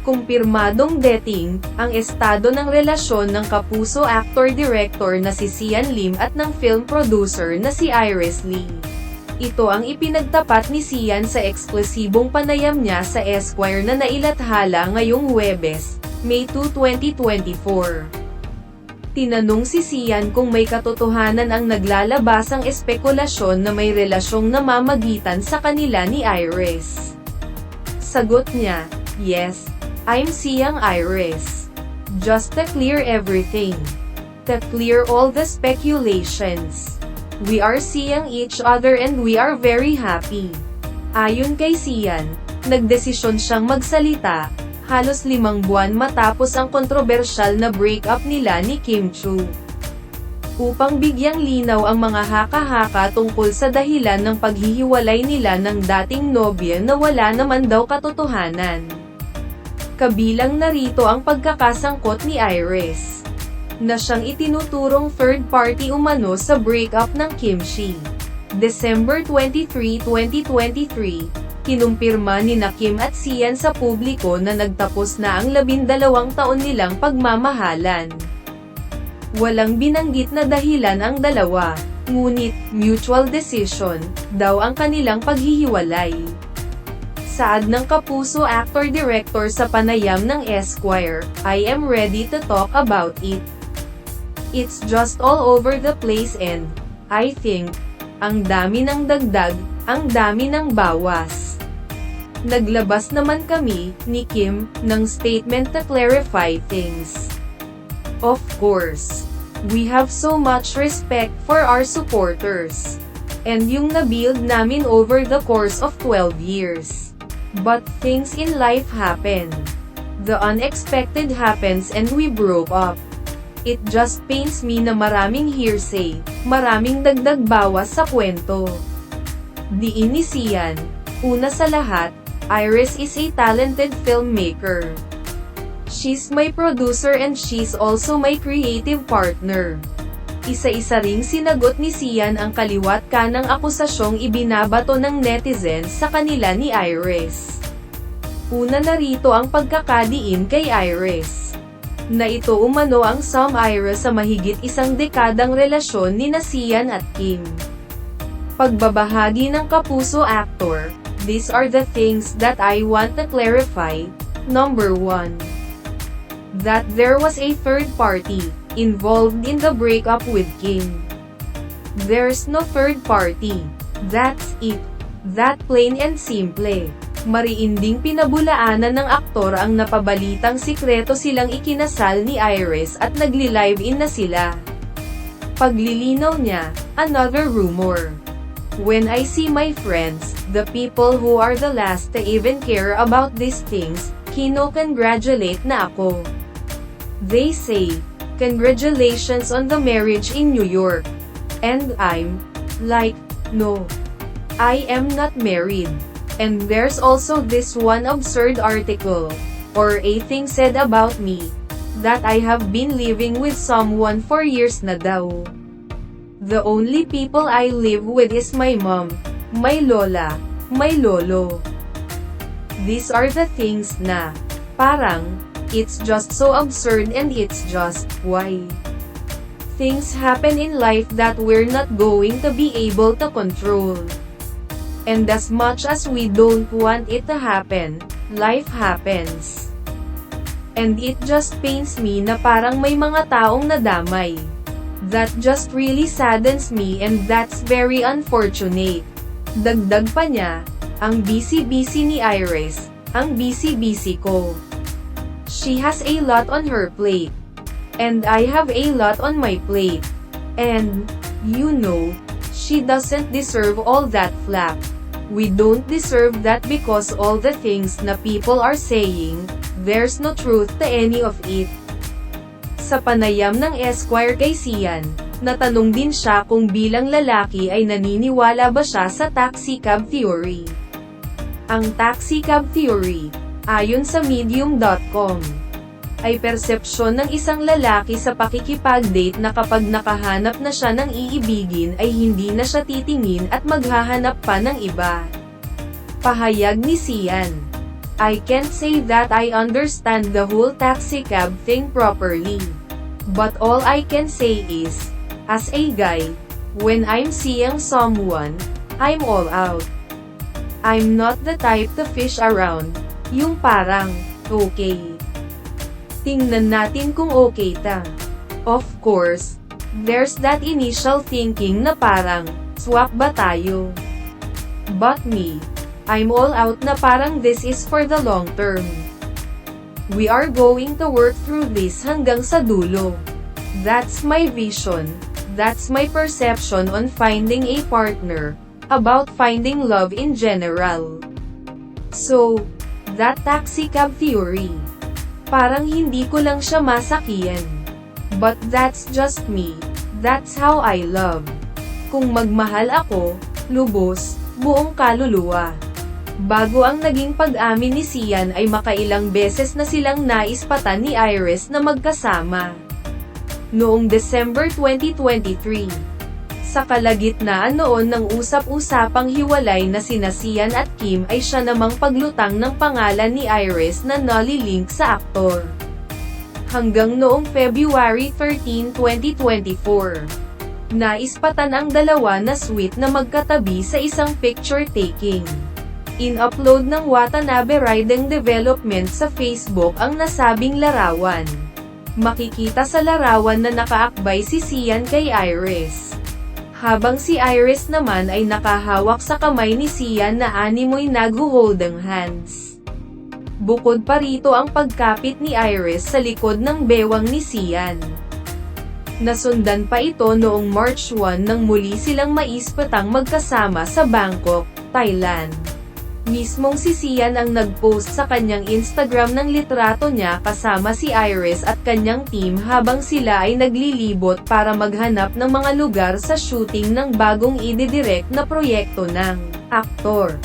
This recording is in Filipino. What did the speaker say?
Kumpirmadong dating, ang estado ng relasyon ng kapuso actor-director na si Sian Lim at ng film producer na si Iris Lee. Ito ang ipinagtapat ni Sian sa eksklusibong panayam niya sa Esquire na nailathala ngayong Huwebes, May 2, 2024. Tinanong si Sian kung may katotohanan ang naglalabasang espekulasyon na may relasyong namamagitan sa kanila ni Iris. Sagot niya, "Yes, I'm seeing Iris. Just to clear everything. To clear all the speculations. We are seeing each other and we are very happy." Ayon kay Sian, nagdesisyon siyang magsalita, halos 5 buwan matapos ang kontrobersyal na breakup nila ni Kim Chu. Upang bigyang linaw ang mga haka-haka tungkol sa dahilan ng paghihiwalay nila ng dating nobya na wala naman daw katotohanan. Kabilang narito ang pagkakasangkot ni Iris, na siyang itinuturong third party umano sa breakup ng Kimchi. December 23, 2023, kinumpirma ni Kim at Sian sa publiko na nagtapos na ang 12 taon nilang pagmamahalan. Walang binanggit na dahilan ang dalawa, ngunit mutual decision daw ang kanilang paghihiwalay. Saad ng kapuso actor-director sa panayam ng Esquire, "I am ready to talk about it. It's just all over the place and, I think, ang dami ng dagdag, ang dami ng bawas." Naglabas naman kami, ni Kim, ng statement to clarify things. "Of course, we have so much respect for our supporters. And yung na-build namin over the course of 12 years. But things in life happen. The unexpected happens and we broke up. It just pains me na maraming hearsay, maraming dagdag bawas sa kwento." Diin ni Sian, "Una sa lahat, Iris is a talented filmmaker. She's my producer and she's also my creative partner." Isa-isa ring sinagot ni Sian ang kaliwat kanang akusasyong ibinabato ng netizens sa kanila ni Iris. Una narito ang pagkakadiin kay Iris, na ito umano ang sum-ira sa mahigit 1 dekadang relasyon nina Sian at Kim. Pagbabahagi ng kapuso actor, "These are the things that I want to clarify. Number 1. That there was a third party involved in the breakup with Kim. There's no third party. That's it. That plain and simple." Mariinding pinabulaanan ng aktor ang napabalitang sikreto silang ikinasal ni Iris at nagli-live-in na sila. Paglilinaw niya, "Another rumor. When I see my friends, the people who are the last to even care about these things, kino-congratulate na ako. They say, 'Congratulations on the marriage in New York.' And I'm like, no. I am not married. And there's also this one absurd article, or a thing said about me, that I have been living with someone for years na daw. The only people I live with is my mom, my lola, my lolo. These are the things na, parang, it's just so absurd and it's just, why? Things happen in life that we're not going to be able to control. And as much as we don't want it to happen, life happens. And it just pains me na parang may mga taong nadamay. That just really saddens me and that's very unfortunate." Dagdag pa niya, "Ang busy-busy ni Iris, ang busy-busy ko. She has a lot on her plate. And I have a lot on my plate. And, you know, she doesn't deserve all that flak. We don't deserve that because all the things na people are saying, there's no truth to any of it." Sa panayam ng Esquire kay Sian, natanong din siya kung bilang lalaki ay naniniwala ba siya sa taxi cab theory. Ang taxi cab theory, ayon sa medium.com, ay persepsyon ng isang lalaki sa pakikipag-date na kapag nakahanap na siya ng iibigin ay hindi na siya titingin at maghahanap pa ng iba. Pahayag ni Sian, I can't say that I understand the whole taxicab thing properly. But all I can say is, as a guy, when I'm seeing someone, I'm all out. I'm not the type to fish around, yung parang, okay. Tingnan natin kung okay ta. Of course, there's that initial thinking na parang, swap ba tayo? But me, I'm all out na parang this is for the long term. We are going to work through this hanggang sa dulo. That's my vision, that's my perception on finding a partner, about finding love in general. So, that taxicab theory, parang hindi ko lang siya masakiyan. But that's just me, that's how I love. Kung magmahal ako, lubos, buong kaluluwa. Bago ang naging pag-amin ni Sian ay makailang beses na silang naispatan ni Iris na magkasama. Noong December 2023, sa kalagitnaan noon ng usap-usapang hiwalay na sina Sian at Kim ay siya namang paglutang ng pangalan ni Iris na nalilink sa aktor. Hanggang noong February 13, 2024, naispatan ang dalawa na sweet na magkatabi sa isang picture taking. In-upload ng Watanabe Riding Development sa Facebook ang nasabing larawan. Makikita sa larawan na nakaakbay si Sian kay Iris, habang si Iris naman ay nakahawak sa kamay ni Sian na animoy nagho-holding hands. Bukod pa rito ang pagkapit ni Iris sa likod ng bewang ni Sian. Nasundan pa ito noong March 1 nang muli silang maispatang magkasama sa Bangkok, Thailand. Mismong si Sian ang nag-post sa kanyang Instagram ng litrato niya kasama si Iris at kanyang team habang sila ay naglilibot para maghanap ng mga lugar sa shooting ng bagong ididirect na proyekto ng aktor.